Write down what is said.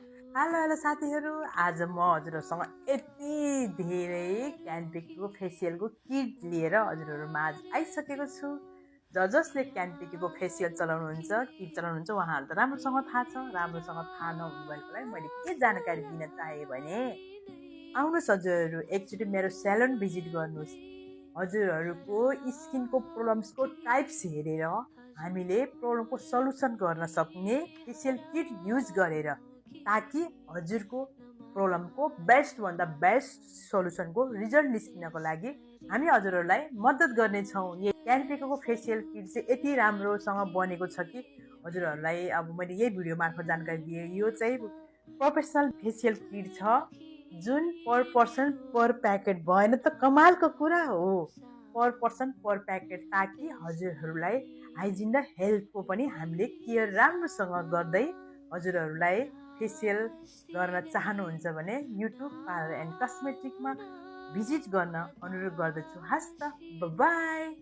Hello hello साथीहरू, आज म हजुरहरूसँग यति धेरै क्यानपिकेको फेसियलको किट लिएर हजुरहरू माझ आइसकेको छु। जसले क्यानपिकेको फेसियल चलाउनुहुन्छ, किट चलाउनुहुन्छ, उहाँहरू त राम्रोसँग थाहा छ। राम्रोसँग थाहा नहुनु भएकोलाई मैले के जानकारी दिन चाहेँ भने, आउनुहोस् हजुरहरू एकचोटि मेरो सेलुन भिजिट गर्नुहोस्। हजुरहरूको स्किनको प्रब्लम्सको टाइप्स हेरेर हामीले प्रब्लमको सल्युसन गर्न सक्ने फेसियल किट युज गरेर, ताकि हजुरको प्रब्लमको बेस्टभन्दा बेस्ट सल्युसनको रिजल्ट निस्किनको लागि हामी हजुरहरूलाई मद्दत गर्नेछौँ। यो क्यानपिकेको फेसियल किट चाहिँ यति राम्रोसँग बनेको छ कि हजुरहरूलाई अब मैले यही भिडियो मार्फत जानकारी दिएँ। यो चाहिँ प्रोफेसनल फेसियल किट छ, जुन पर पर्सन पर प्याकेट भएन त कमालको कुरा हो। पर पर्सन पर प्याकेट, ताकि हजुरहरूलाई हाइजिन र हेल्थको पनि हामीले केयर राम्रोसँग गर्दै हजुरहरूलाई फेसियल गर्न चाहनुहुन्छ भने युट्युब पार्लर एन्ड कस्मेटिकमा भिजिट गर्न अनुरोध गर्दछु। हस् त, बाई।